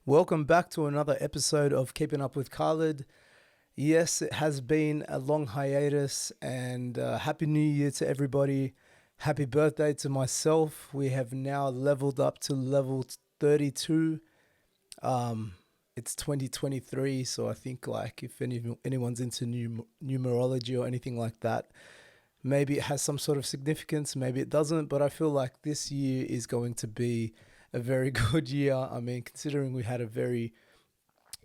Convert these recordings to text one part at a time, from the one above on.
Welcome back to another episode of Keeping Up with Khalid. Yes, it has been a long hiatus, and Happy New Year to everybody. Happy birthday to myself. We have now leveled up to level 32. Um, it's 2023, so I think like if anyone's into numerology or anything like that, maybe it has some sort of significance, maybe it doesn't, but I feel like this year is going to be a very good year. I mean, considering we had a very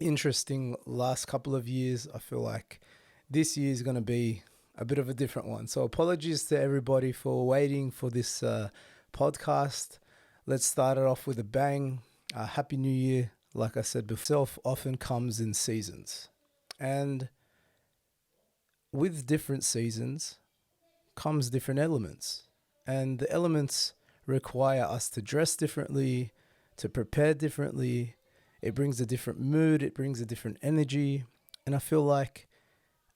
interesting last couple of years, I feel like this year is going to be a bit of a different one. So apologies to everybody for waiting for this podcast. Let's start it off with a bang. Happy New Year. Like I said before, self often comes in seasons. And with different seasons comes different elements. And the elements require us to dress differently, to prepare differently. It brings a different mood, it brings a different energy. And I feel like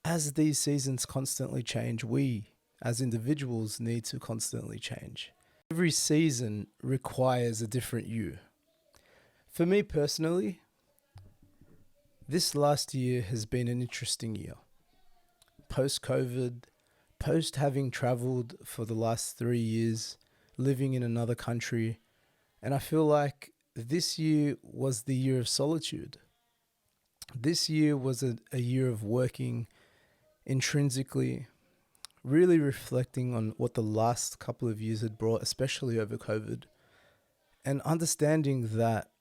as these seasons constantly change, we as individuals need to constantly change. Every season requires a different you. For me personally, this last year has been an interesting year. Post-COVID, post having traveled for the last 3 years, living in another country, and I feel like this year was the year of solitude. This year was a year of working intrinsically, really reflecting on what the last couple of years had brought, especially over COVID, and understanding that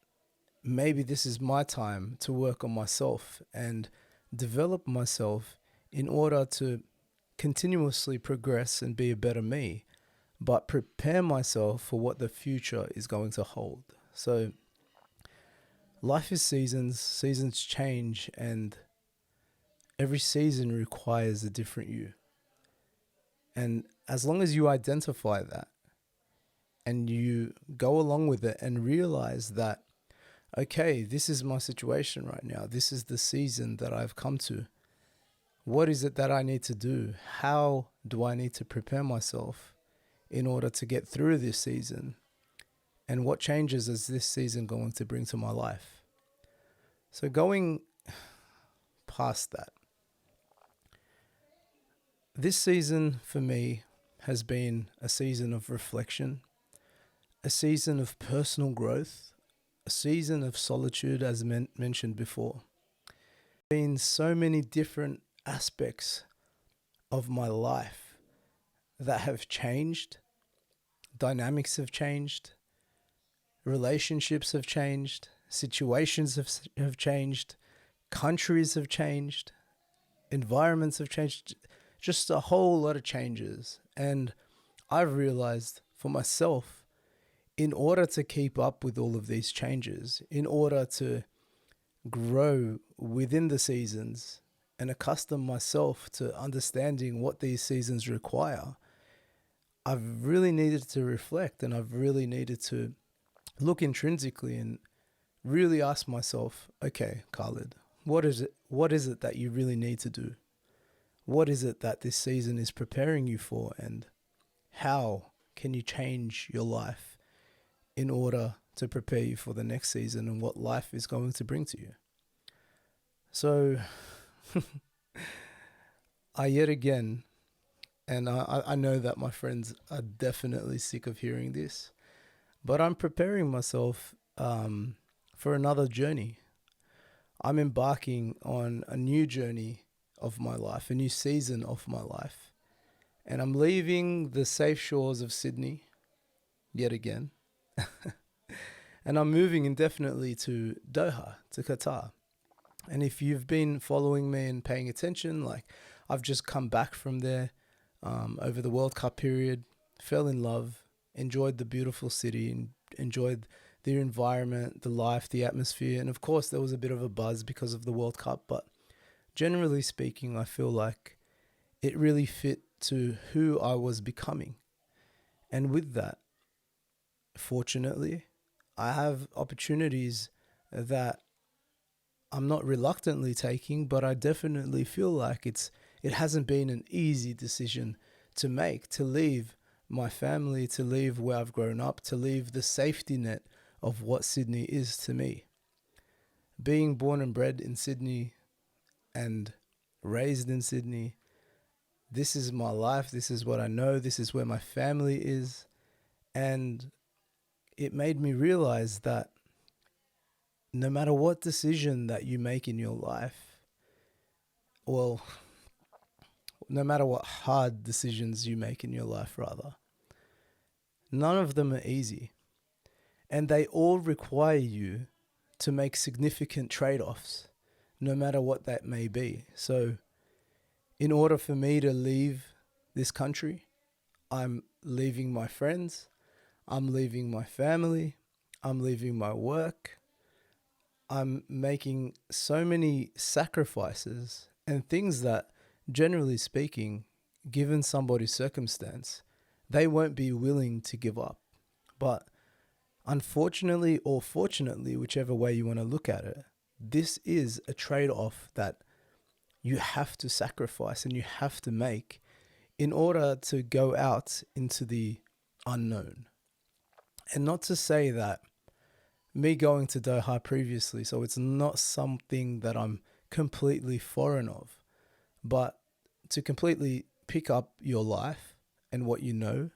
maybe this is my time to work on myself and develop myself in order to continuously progress and be a better me, but prepare myself for what the future is going to hold. So life is seasons, seasons change, and every season requires a different you. And as long as you identify that and you go along with it and realize that, okay, this is my situation right now, this is the season that I've come to. What is it that I need to do? How do I need to prepare myself in order to get through this season? And what changes is this season going to bring to my life? So going past that, this season for me has been a season of reflection, a season of personal growth, a season of solitude, as mentioned before. Been so many different aspects of my life that have changed. Dynamics have changed. Relationships have changed. Situations have changed. Countries have changed. Environments have changed. Just a whole lot of changes. And I've realized for myself, in order to keep up with all of these changes, in order to grow within the seasons and accustom myself to understanding what these seasons require, I've really needed to reflect, and I've really needed to look intrinsically and really ask myself, okay, Khalid, what is it that you really need to do? What is it that this season is preparing you for, and how can you change your life in order to prepare you for the next season and what life is going to bring to you? So I yet again, and I know that my friends are definitely sick of hearing this, but I'm preparing myself for another journey. I'm embarking on a new journey of my life, a new season of my life. And I'm leaving the safe shores of Sydney yet again. And I'm moving indefinitely to Doha, to Qatar. And if you've been following me and paying attention, like I've just come back from there over the World Cup period, fell in love, enjoyed the beautiful city, and enjoyed the environment, the life, the atmosphere. And of course, there was a bit of a buzz because of the World Cup. But generally speaking, I feel like it really fit to who I was becoming. And with that, fortunately, I have opportunities that I'm not reluctantly taking, but I definitely feel like it hasn't been an easy decision to make, to leave my family, to leave where I've grown up, to leave the safety net of what Sydney is to me. being born and bred in Sydney and raised in Sydney, this is my life. This is what I know. This is where my family is. And it made me realize that no matter what decision that you make in your life, well, no matter what hard decisions you make in your life, rather, none of them are easy. And they all require you to make significant trade-offs, no matter what that may be. So in order for me to leave this country, I'm leaving my friends, I'm leaving my family, I'm leaving my work. I'm making so many sacrifices and things that, generally speaking, given somebody's circumstance, they won't be willing to give up. But unfortunately or fortunately, whichever way you want to look at it, this is a trade-off that you have to sacrifice and you have to make in order to go out into the unknown. And not to say that me going to Doha previously, so it's not something that I'm completely foreign of, but to completely pick up your life and what you know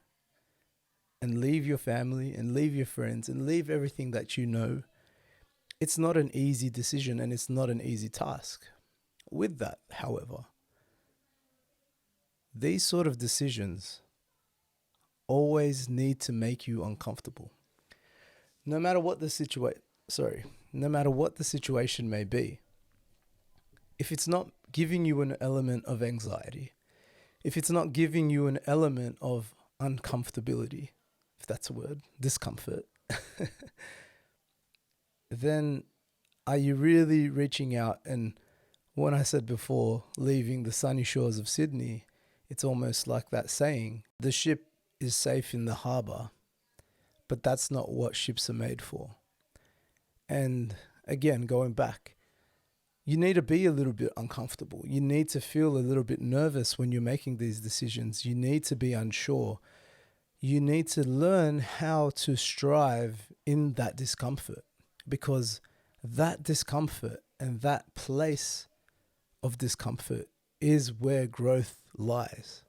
and leave your family and leave your friends and leave everything that you know, it's not an easy decision and it's not an easy task. With that, however, these sort of decisions always need to make you uncomfortable. No matter what the no matter what the situation may be, if it's not giving you an element of anxiety, if it's not giving you an element of uncomfortability, if that's a word, discomfort, then are you really reaching out? And when I said before, leaving the sunny shores of Sydney, it's almost like that saying, the ship is safe in the harbour, but that's not what ships are made for. And again, going back, you need to be a little bit uncomfortable. You need to feel a little bit nervous when you're making these decisions. You need to be unsure. You need to learn how to strive in that discomfort, because that discomfort and that place of discomfort is where growth lies.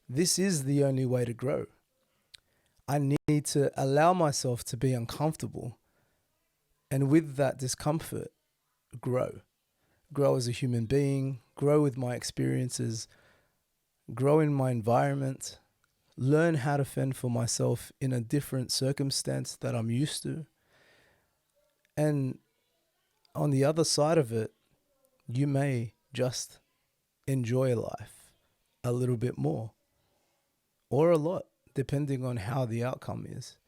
This is the only way to grow. I need to allow myself to be uncomfortable, and with that discomfort, grow. Grow as a human being, grow with my experiences, grow in my environment, learn how to fend for myself in a different circumstance that I'm used to. And on the other side of it, you may just enjoy life a little bit more or a lot, depending on how the outcome is.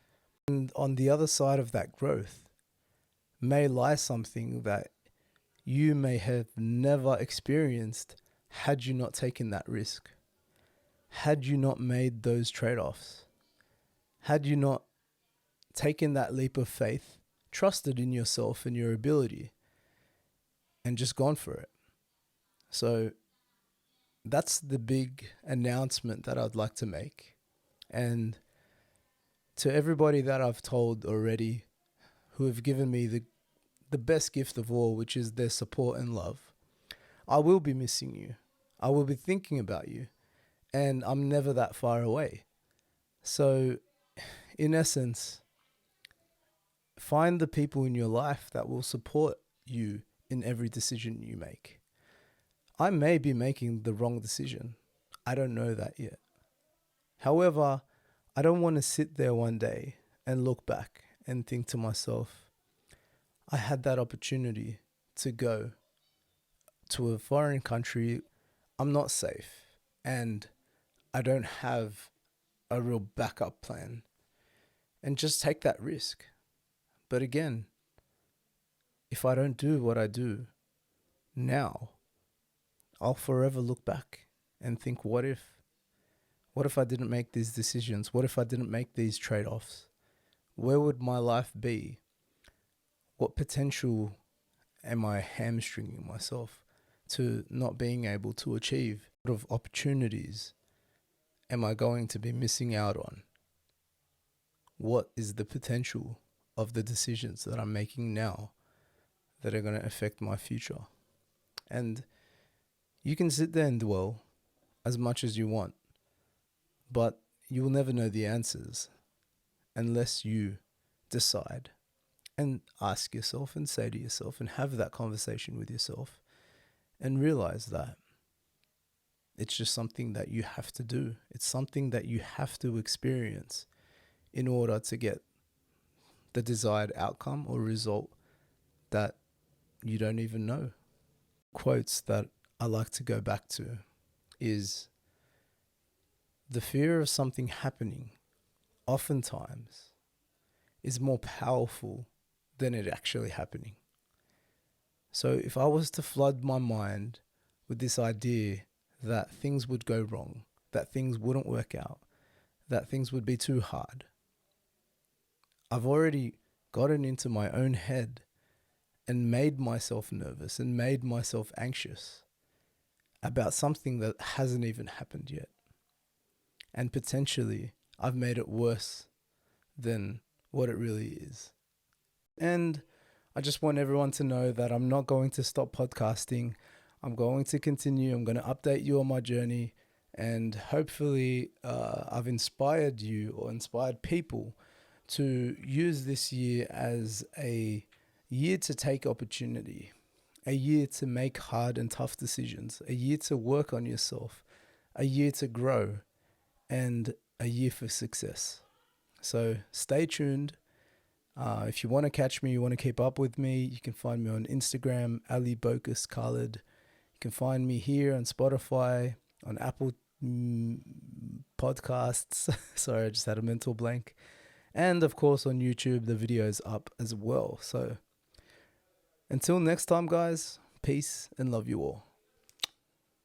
And on the other side of that growth may lie something that you may have never experienced had you not taken that risk, had you not made those trade-offs, had you not taken that leap of faith, trusted in yourself and your ability, and just gone for it. So that's the big announcement that I'd like to make. And to everybody that I've told already, who have given me the best gift of all, which is their support and love, I will be missing you. I will be thinking about you. And I'm never that far away. So, in essence, find the people in your life that will support you in every decision you make. I may be making the wrong decision. I don't know that yet. However, I don't want to sit there one day and look back and think to myself, I had that opportunity to go to a foreign country. I'm not safe and I don't have a real backup plan, and just take that risk. But again, if I don't do what I do now, I'll forever look back and think, what if? What if I didn't make these decisions? What if I didn't make these trade-offs? Where would my life be? What potential am I hamstringing myself to not being able to achieve? What of opportunities am I going to be missing out on? What is the potential of the decisions that I'm making now that are going to affect my future. And you can sit there and dwell as much as you want, but you will never know the answers unless you decide and ask yourself and say to yourself and have that conversation with yourself and realize that it's just something that you have to do. It's something that you have to experience in order to get the desired outcome or result that you don't even know. Quotes that I like to go back to is, the fear of something happening oftentimes is more powerful than it actually happening. So if I was to flood my mind with this idea that things would go wrong, that things wouldn't work out, that things would be too hard, I've already gotten into my own head and made myself nervous and made myself anxious about something that hasn't even happened yet. And potentially I've made it worse than what it really is. And I just want everyone to know that I'm not going to stop podcasting. I'm going to continue. I'm going to update you on my journey. And hopefully I've inspired you or inspired people to use this year as a year to take opportunity, a year to make hard and tough decisions, a year to work on yourself, a year to grow, and a year for success. So stay tuned. If you want to catch me, you want to keep up with me, you can find me on Instagram, Ali Bokus Khalid. You can find me here on Spotify, on Apple Podcasts. Sorry, I just had a mental blank. And of course on YouTube, the video is up as well. So until next time, guys, peace and love you all.